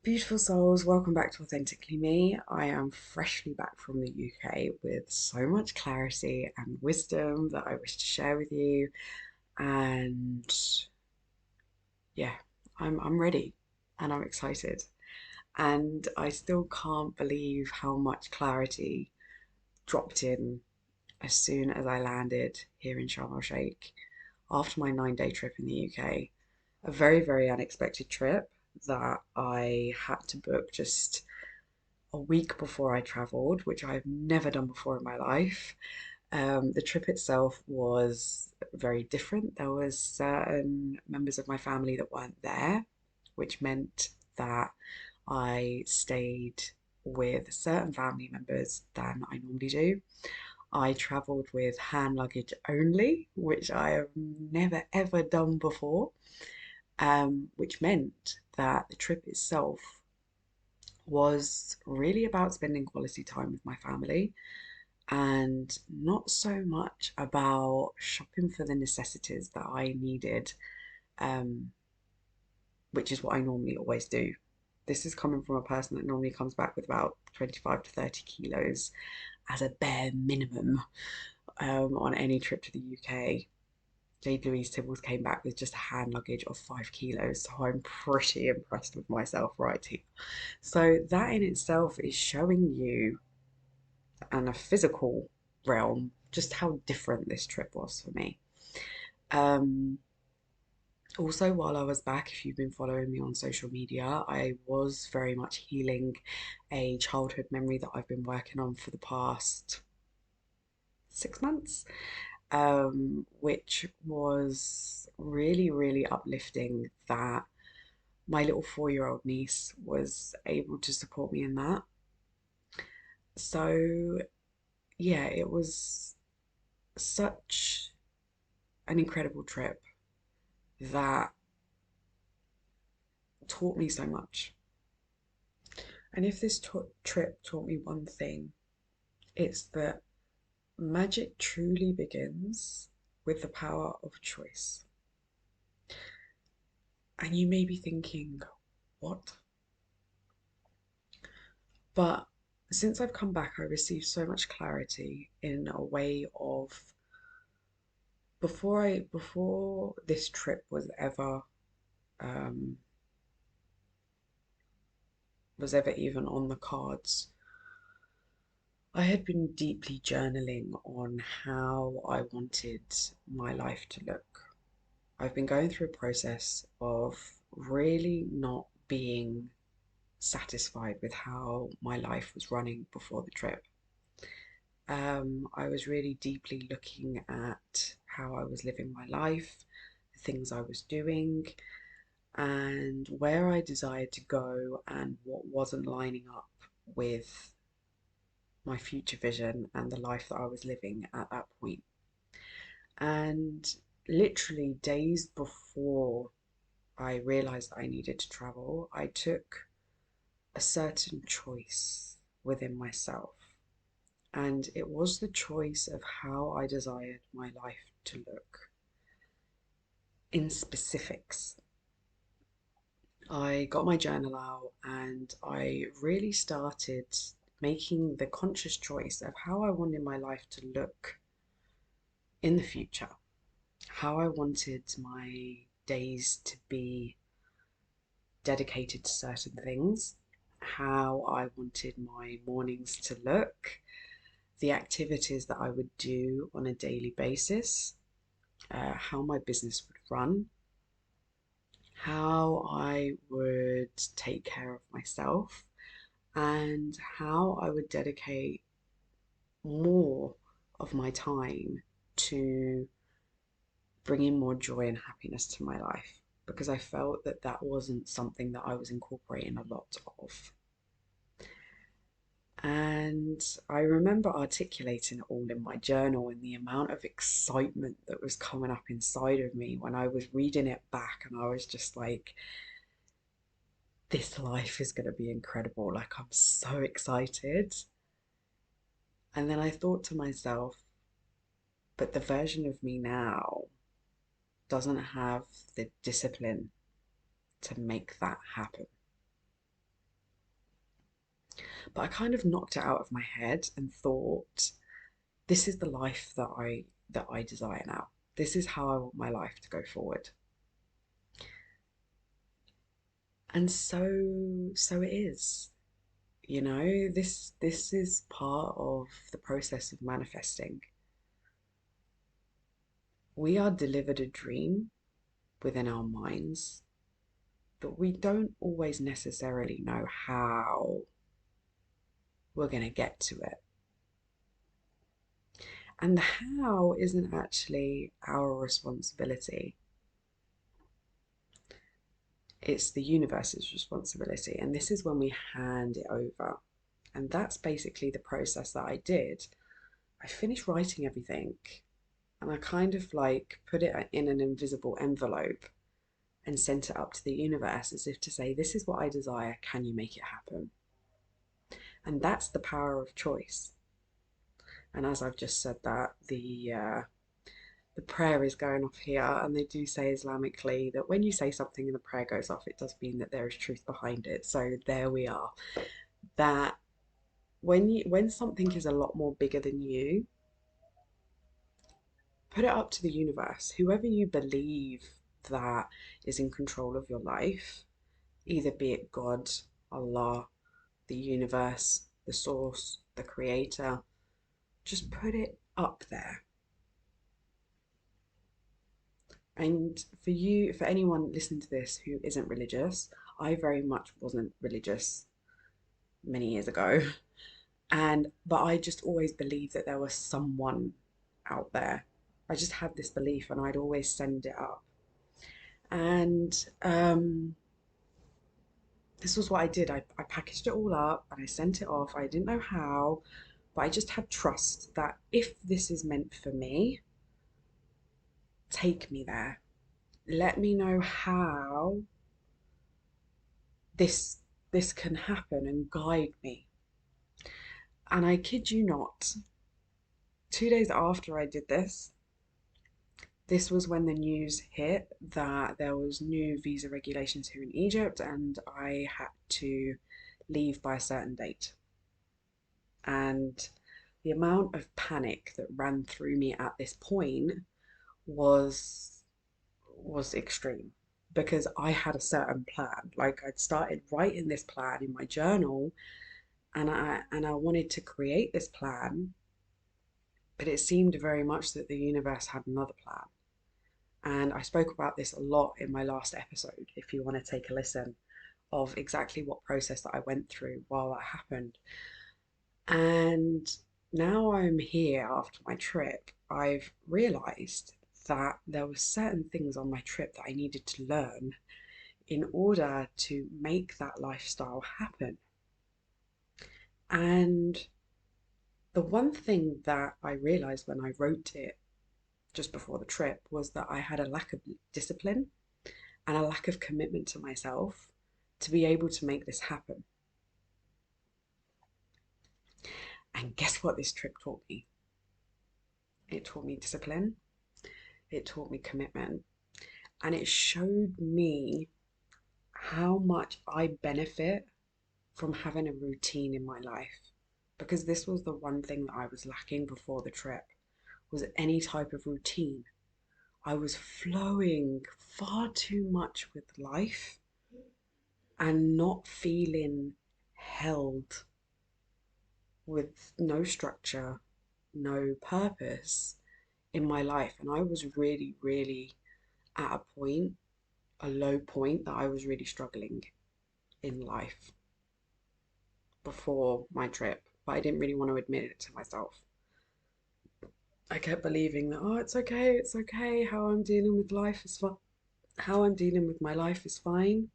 Beautiful souls, welcome back to Authentically Me. I am freshly back from the UK with so much clarity and wisdom that I wish to share with you. And yeah, I'm ready and I'm excited. And I still can't believe how much clarity dropped in as soon as I landed here in Sharm el Sheikh after my 9 day trip in the UK. A very, very unexpected trip that I had to book just a week before I traveled, which I've never done before in my life. The trip itself was very different. There was certain members of my family that weren't there, which meant that I stayed with certain family members than I normally do. I traveled with hand luggage only, which I have never ever done before, which meant that the trip itself was really about spending quality time with my family and not so much about shopping for the necessities that I needed, um, which is what I normally always do. This is coming from a person that normally comes back with about 25 to 30 kilos as a bare minimum on any trip to the UK. Jade Louise Tibbles came back with just a hand luggage of 5 kilos, so I'm pretty impressed with myself right here. So that in itself is showing you, and a physical realm, just how different this trip was for me. Um, Also, while I was back, if you've been following me on social media, I was very much healing a childhood memory that I've been working on for the past 6 months, which was really, really uplifting that my little 4 year old niece was able to support me in that. So, yeah, it was such an incredible trip that taught me so much. And if this trip taught me one thing, it's that magic truly begins with the power of choice. And you may be thinking, what? But since I've come back, I received so much clarity in a way of before this trip um, was ever even on the cards. I had been deeply journaling on how I wanted my life to look. I've been going through a process of really not being satisfied with how my life was running before the trip. I was really deeply looking at how I was living my life, the things I was doing, and where I desired to go, and what wasn't lining up with my future vision and the life that I was living at that point. And literally days before I realized I needed to travel, I took a certain choice within myself. And it was the choice of how I desired my life to look in specifics. I got my journal out and I really started making the conscious choice of how I wanted my life to look in the future, how I wanted my days to be dedicated to certain things, how I wanted my mornings to look, the activities that I would do on a daily basis, how my business would run, how I would take care of myself, and how I would dedicate more of my time to bringing more joy and happiness to my life, because I felt that that wasn't something that I was incorporating a lot of. And I remember articulating it all in my journal, and the amount of excitement that was coming up inside of me when I was reading it back, and I was just like, this life is going to be incredible. Like, I'm so excited. And then I thought to myself, but the version of me now doesn't have the discipline to make that happen. But I kind of knocked it out of my head and thought, this is the life that I desire now. This is how I want my life to go forward. And so it is. This is part of the process of manifesting. We are delivered a dream within our minds, but we don't always necessarily know how we're going to get to it. And the how isn't actually our responsibility. It's the universe's responsibility. And this is when we hand it over. And that's basically the process that I did. I finished writing everything and I kind of like put it in an invisible envelope and sent it up to the universe as if to say, this is what I desire. Can you make it happen? And that's the power of choice. And as I've just said that, the prayer is going off here, and they do say Islamically that when you say something and the prayer goes off, it does mean that there is truth behind it. So there we are. That when something is a lot more bigger than you, put it up to the universe. Whoever you believe that is in control of your life, either be it God, Allah, the universe, the source, the creator, just put it up there. And for anyone listening to this who isn't religious, I very much wasn't religious many years ago. But I just always believed that there was someone out there. I just had this belief and I'd always send it up. And this was what I did. I packaged it all up and I sent it off. I didn't know how, but I just had trust that if this is meant for me, take me there. Let me know how this this can happen and guide me. And I kid you not, 2 days after I did this was when the news hit that there was new visa regulations here in Egypt and I had to leave by a certain date. And the amount of panic that ran through me at this point was was extreme because I had a certain plan. Like I'd started writing this plan in my journal and I wanted to create this plan, but it seemed very much that the universe had another plan. And I spoke about this a lot in my last episode, if you want to take a listen, of exactly what process that I went through while that happened. And now I'm here after my trip, I've realized that there were certain things on my trip that I needed to learn in order to make that lifestyle happen. And the one thing that I realized when I wrote it just before the trip was that I had a lack of discipline and a lack of commitment to myself to be able to make this happen. And guess what this trip taught me? It taught me discipline, it taught me commitment, and it showed me how much I benefit from having a routine in my life. Because this was the one thing that I was lacking before the trip was any type of routine. I was flowing far too much with life and not feeling held with no structure, no purpose in my life. And I was really, really at a point, a low point that I was really struggling in life before my trip, but I didn't really want to admit it to myself. I kept believing that, oh, it's okay. How I'm dealing with life is fine. How I'm dealing with my life is fine.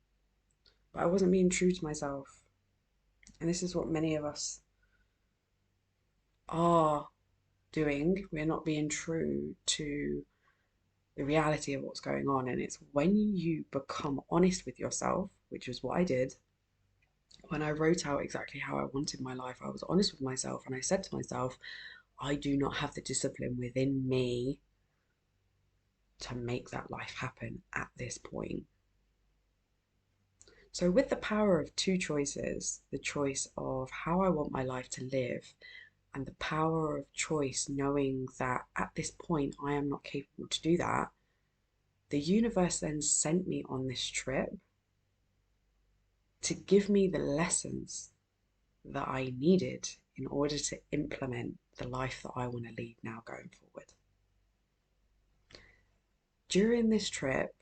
But I wasn't being true to myself. And this is what many of us are doing. We're not being true to the reality of what's going on. And it's when you become honest with yourself, which is what I did. When I wrote out exactly how I wanted my life, I was honest with myself and I said to myself, I do not have the discipline within me to make that life happen at this point. So, with the power of two choices, the choice of how I want my life to live, and the power of choice, knowing that at this point I am not capable to do that, the universe then sent me on this trip to give me the lessons that I needed in order to implement the life that I want to lead now going forward. During this trip,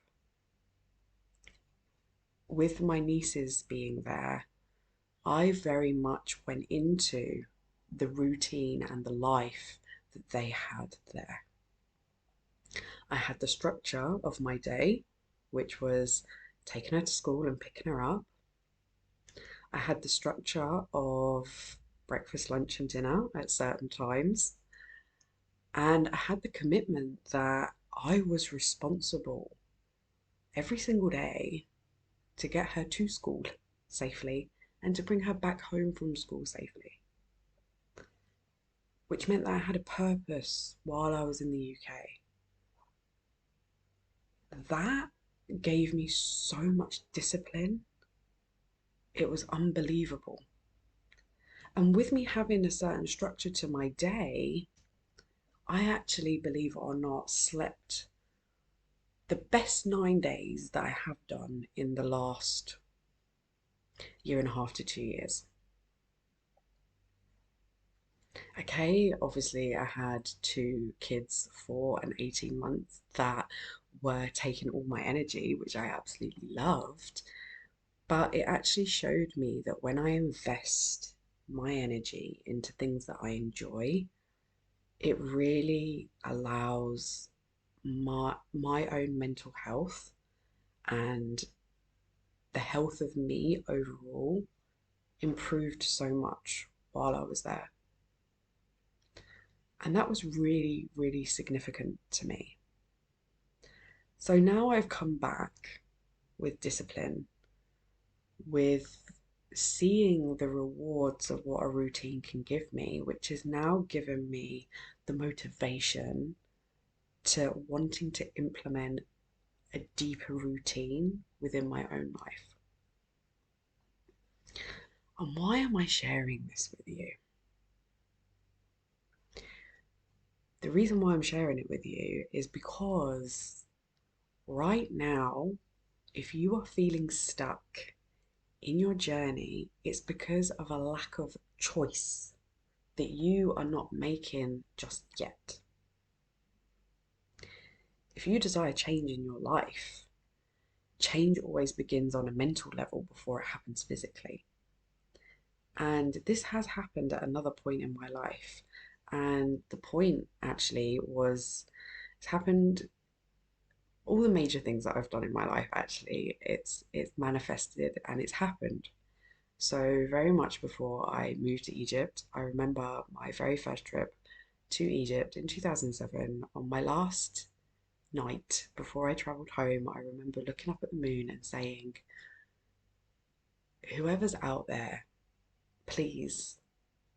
with my nieces being there, I very much went into the routine and the life that they had there. I had the structure of my day, which was taking her to school and picking her up. I had the structure of breakfast, lunch, and dinner at certain times. And I had the commitment that I was responsible every single day to get her to school safely and to bring her back home from school safely, which meant that I had a purpose while I was in the UK. That gave me so much discipline. It was unbelievable. And with me having a certain structure to my day, I actually, believe it or not, slept the best 9 days that I have done in the last year and a half to 2 years. Okay, obviously, I had two kids for an 18 months that were taking all my energy, which I absolutely loved. But it actually showed me that when I invest my energy into things that I enjoy, it really allows my own mental health and the health of me overall improved so much while I was there. And that was really, really significant to me. So now I've come back with discipline, with seeing the rewards of what a routine can give me, which has now given me the motivation to wanting to implement a deeper routine within my own life. And why am I sharing this with you? The reason why I'm sharing it with you is because right now, if you are feeling stuck in your journey, it's because of a lack of choice that you are not making just yet. If you desire change in your life, change always begins on a mental level before it happens physically. And this has happened at another point in my life. And the point actually was it's happened all the major things that I've done in my life actually it's manifested and it's happened. So very much before I moved to Egypt, I remember my very first trip to Egypt in 2007. On my last night before I travelled home, I remember looking up at the moon and saying, whoever's out there, please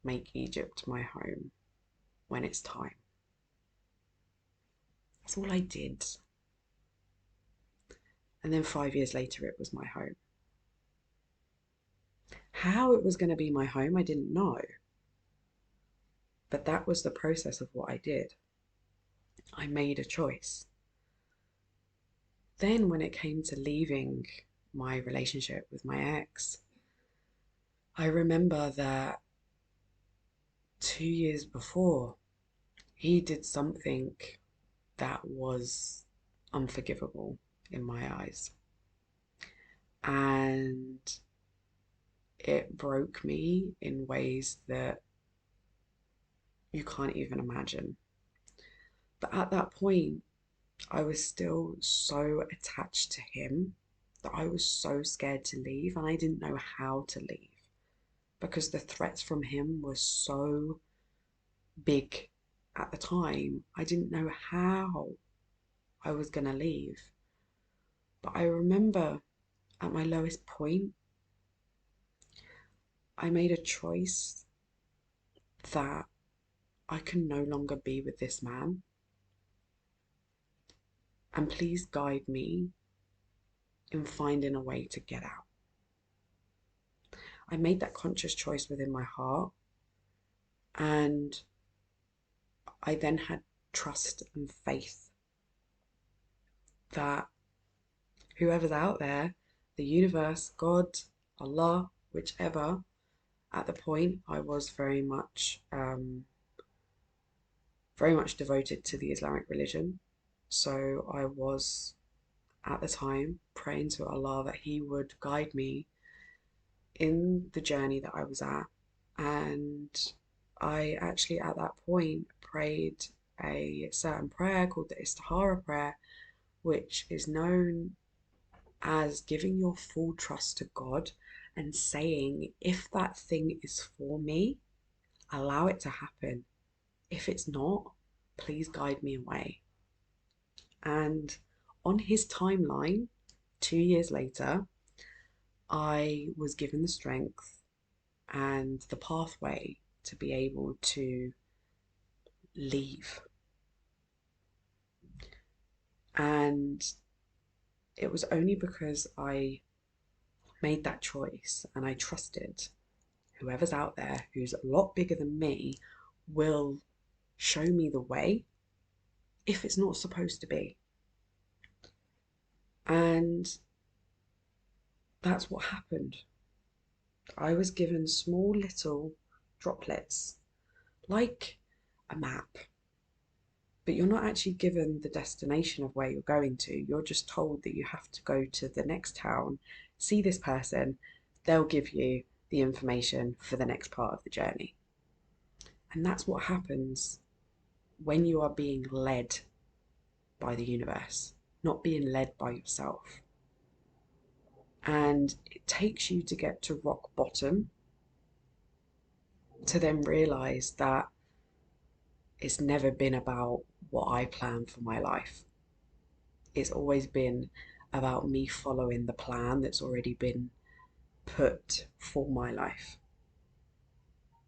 make Egypt my home when it's time. That's all I did. And then 5 years later, it was my home. How it was going to be my home, I didn't know. But that was the process of what I did. I made a choice. Then, when it came to leaving my relationship with my ex, I remember that 2 years before, he did something that was unforgivable in my eyes. And it broke me in ways that you can't even imagine. But at that point, I was still so attached to him that I was so scared to leave and I didn't know how to leave because the threats from him were so big at the time. I didn't know how I was going to leave. But I remember at my lowest point, I made a choice that I can no longer be with this man. And please guide me in finding a way to get out. I made that conscious choice within my heart, and I then had trust and faith that whoever's out there, the universe, God, Allah, whichever, at the point I was very much devoted to the Islamic religion. So I was at the time praying to Allah that He would guide me in the journey that I was at. And I actually, at that point, prayed a certain prayer called the Istihara prayer, which is known as giving your full trust to God and saying, if that thing is for me, allow it to happen. If it's not, please guide me away. And on his timeline, 2 years later, I was given the strength and the pathway to be able to leave. And it was only because I made that choice and I trusted whoever's out there who's a lot bigger than me will show me the way if it's not supposed to be. And that's what happened. I was given small little droplets, like a map, but you're not actually given the destination of where you're going to. You're just told that you have to go to the next town, see this person, they'll give you the information for the next part of the journey. And that's what happens when you are being led by the universe, not being led by yourself. And it takes you to get to rock bottom to then realize that it's never been about what I plan for my life. It's always been about me following the plan that's already been put for my life.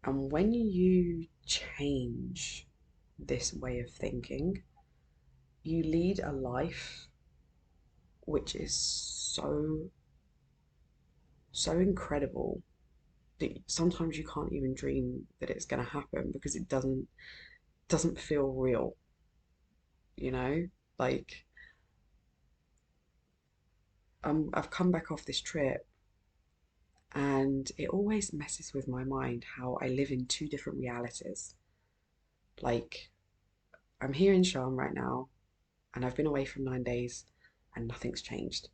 And when you change this way of thinking, you lead a life which is so incredible that sometimes you can't even dream that it's going to happen because it doesn't feel real, you know? Like I've come back off this trip and it always messes with my mind how I live in two different realities. Like I'm here in Sharm right now and I've been away for 9 days and nothing's changed.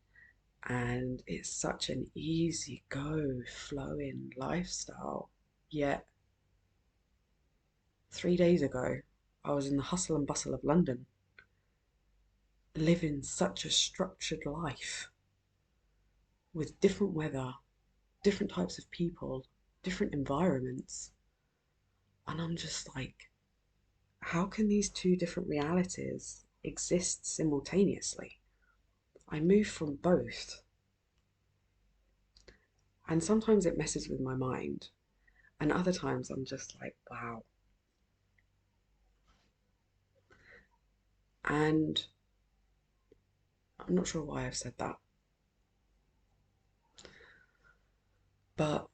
And it's such an easy go, flowing lifestyle. Yet 3 days ago, I was in the hustle and bustle of London, living such a structured life with different weather, different types of people, different environments. And I'm just like, how can these two different realities exist simultaneously? I move from both. And sometimes it messes with my mind. And other times I'm just like, wow. And I'm not sure why I've said that, but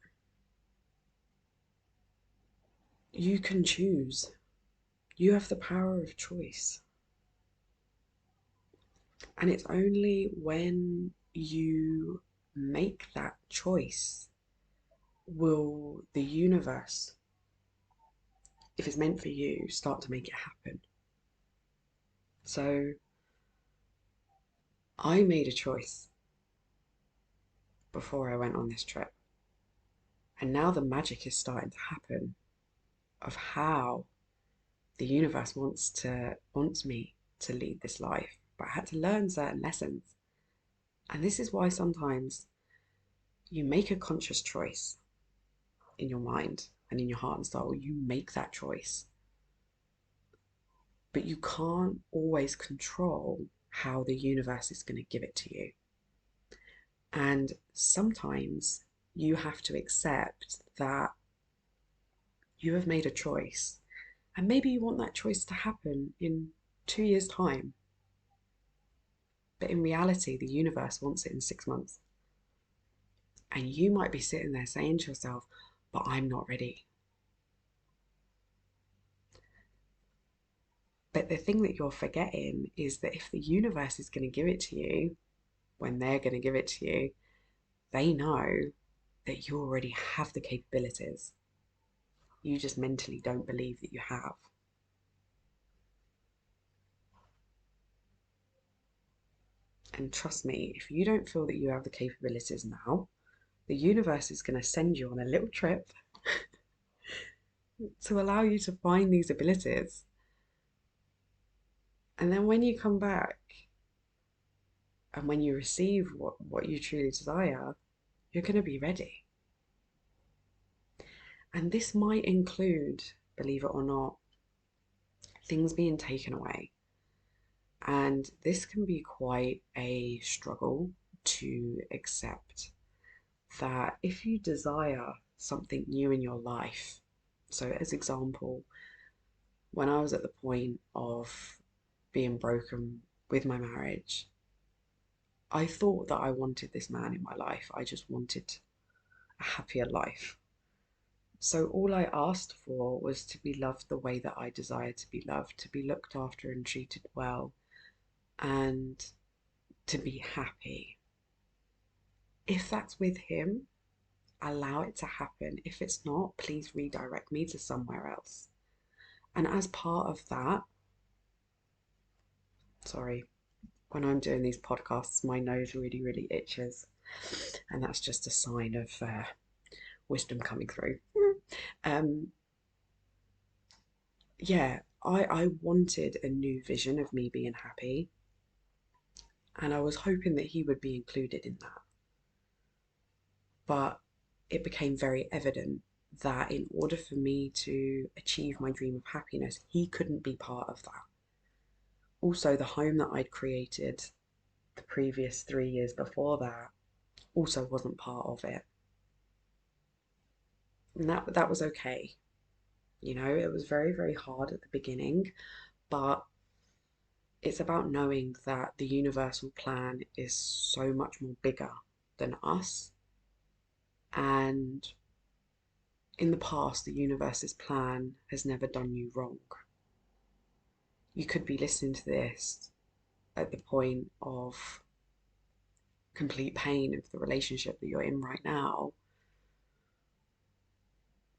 you can choose. You have the power of choice. And it's only when you make that choice will the universe, if it's meant for you, start to make it happen. So I made a choice before I went on this trip. And now the magic is starting to happen of how the universe wants me to lead this life. But I had to learn certain lessons. And this is why sometimes you make a conscious choice in your mind and in your heart and soul. You make that choice. But you can't always control how the universe is going to give it to you. And sometimes you have to accept that you have made a choice. And maybe you want that choice to happen in 2 years' time. But in reality, the universe wants it in 6 months. And you might be sitting there saying to yourself, but I'm not ready. But the thing that you're forgetting is that if the universe is going to give it to you, when they're going to give it to you, they know that you already have the capabilities. You just mentally don't believe that you have. And trust me, if you don't feel that you have the capabilities now, the universe is going to send you on a little trip to allow you to find these abilities. And then when you come back and when you receive what you truly desire, you're going to be ready. And this might include, believe it or not, things being taken away. And this can be quite a struggle to accept that if you desire something new in your life, so as example, when I was at the point of being broken with my marriage, I thought that I wanted this man in my life. I just wanted a happier life. So all I asked for was to be loved the way that I desired to be loved, to be looked after and treated well, and to be happy. If that's with him, allow it to happen. If it's not, please redirect me to somewhere else. And as part of that, sorry, when I'm doing these podcasts, my nose really, really itches. And that's just a sign of wisdom coming through. um, yeah, I wanted a new vision of me being happy. And I was hoping that he would be included in that. But it became very evident that in order for me to achieve my dream of happiness, he couldn't be part of that. Also, the home that I'd created the previous 3 years before that also wasn't part of it. And that was okay. You know, it was very, very hard at the beginning, but it's about knowing that the universal plan is so much more bigger than us. And in the past, the universe's plan has never done you wrong. You could be listening to this at the point of complete pain of the relationship that you're in right now.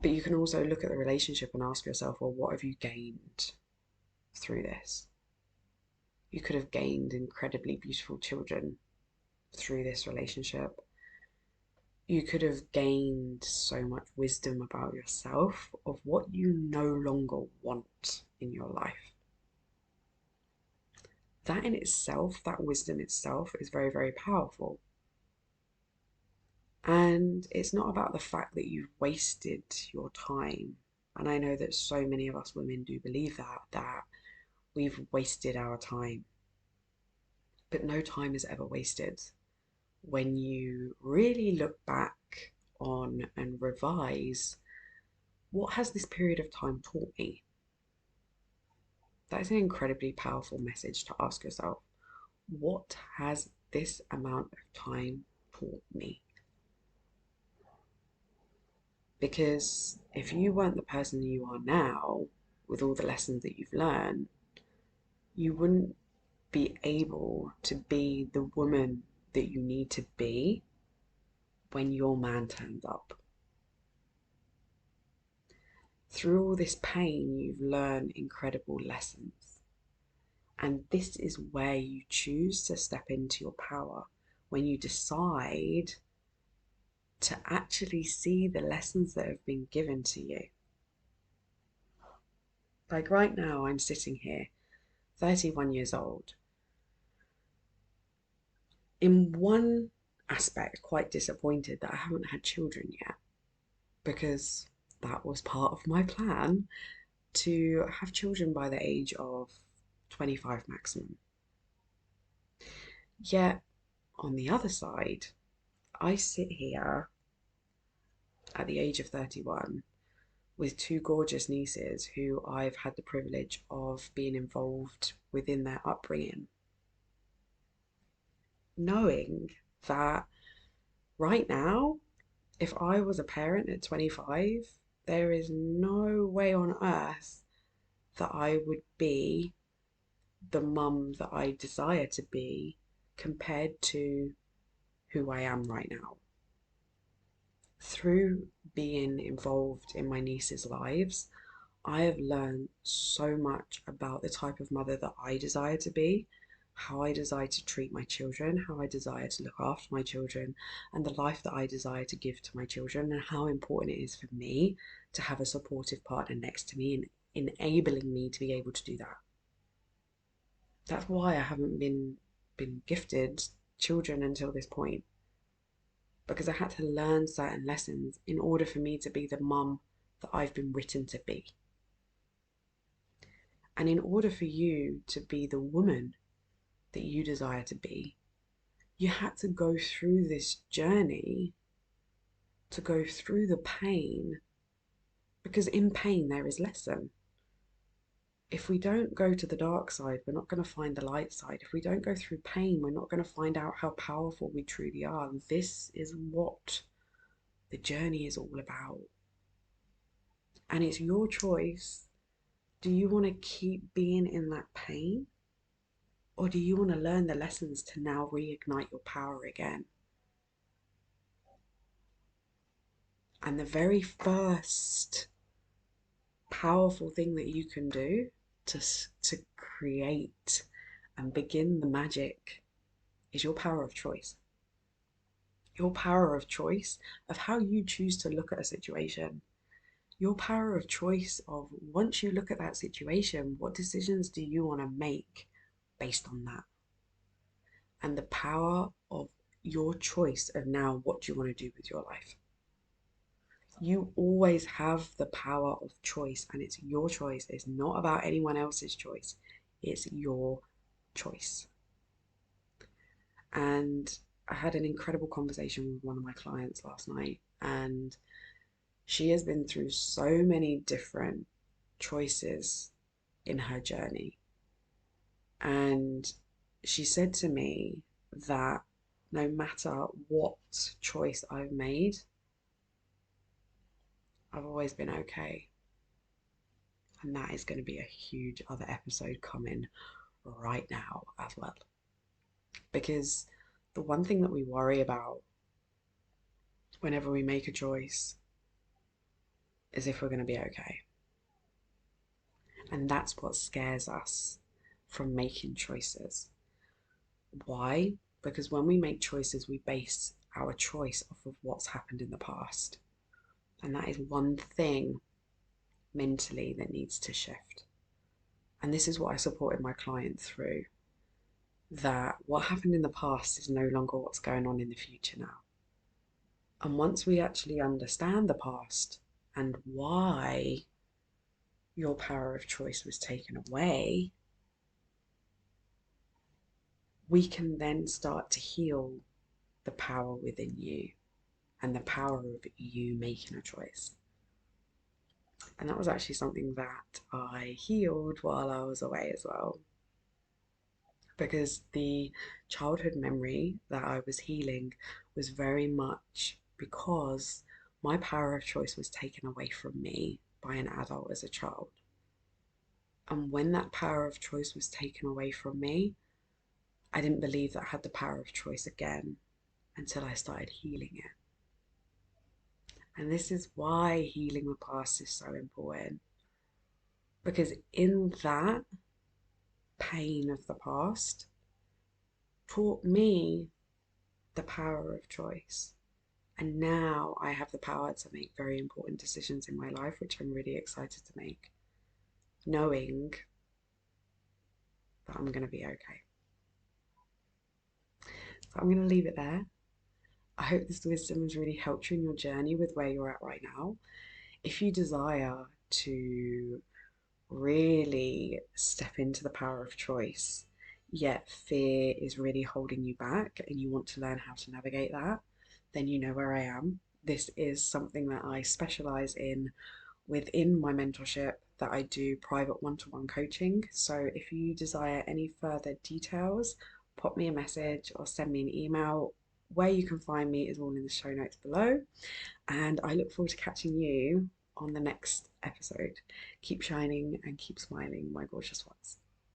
But you can also look at the relationship and ask yourself, well, what have you gained through this? You could have gained incredibly beautiful children through this relationship. You could have gained so much wisdom about yourself of what you no longer want in your life. That in itself, that wisdom itself, is very, very powerful. And it's not about the fact that you've wasted your time. And I know that so many of us women do believe that we've wasted our time. But no time is ever wasted. When you really look back on and revise, what has this period of time taught me? That is an incredibly powerful message to ask yourself. What has this amount of time taught me? Because if you weren't the person you are now, with all the lessons that you've learned, you wouldn't be able to be the woman that you need to be when your man turns up. Through all this pain, you've learned incredible lessons. And this is where you choose to step into your power, when you decide to actually see the lessons that have been given to you. Like right now, I'm sitting here, 31 years old, in one aspect, quite disappointed that I haven't had children yet, because that was part of my plan to have children by the age of 25 maximum. Yet, on the other side, I sit here at the age of 31 with two gorgeous nieces who I've had the privilege of being involved within their upbringing, knowing that right now If I was a parent at 25, there is no way on earth that I would be the mum that I desire to be compared to who I am right now. Through being involved in my nieces' lives, I have learned so much about the type of mother that I desire to be, how I desire to treat my children, how I desire to look after my children, and the life that I desire to give to my children, and how important it is for me to have a supportive partner next to me and enabling me to be able to do that. That's why I haven't been gifted children until this point, because I had to learn certain lessons in order for me to be the mum that I've been written to be. And in order for you to be the woman that you desire to be, you had to go through this journey, to go through the pain, because in pain there is lesson. If we don't go to the dark side, we're not going to find the light side. If we don't go through pain, we're not going to find out how powerful we truly are. And this is what the journey is all about. And it's your choice. Do you want to keep being in that pain? Or do you want to learn the lessons to now reignite your power again? And the very first powerful thing that you can do to, to create and begin the magic is your power of choice. Your power of choice of how you choose to look at a situation. Your power of choice of once you look at that situation, what decisions do you want to make based on that? And the power of your choice of now what do you want to do with your life. You always have the power of choice, and it's your choice. It's not about anyone else's choice. It's your choice. And I had an incredible conversation with one of my clients last night, and she has been through so many different choices in her journey. And she said to me that no matter what choice I've made, I've always been okay. And that is going to be a huge other episode coming right now as well. Because the one thing that we worry about whenever we make a choice is if we're going to be okay. And that's what scares us from making choices. Why? Because when we make choices, we base our choice off of what's happened in the past. And that is one thing mentally that needs to shift. And this is what I supported my client through, that what happened in the past is no longer what's going on in the future now. And once we actually understand the past and why your power of choice was taken away, we can then start to heal the power within you and the power of you making a choice. And that was actually something that I healed while I was away as well. Because the childhood memory that I was healing was very much because my power of choice was taken away from me by an adult as a child. And when that power of choice was taken away from me, I didn't believe that I had the power of choice again until I started healing it. And this is why healing the past is so important. Because in that pain of the past taught me the power of choice. And now I have the power to make very important decisions in my life, which I'm really excited to make, knowing that I'm going to be okay. So I'm going to leave it there. I hope this wisdom has really helped you in your journey with where you're at right now. If you desire to really step into the power of choice, yet fear is really holding you back and you want to learn how to navigate that, then you know where I am. This is something that I specialize in within my mentorship, that I do private one-to-one coaching. So if you desire any further details, pop me a message or send me an email. where you can find me is all in the show notes below. And I look forward to catching you on the next episode. Keep shining and keep smiling, my gorgeous ones.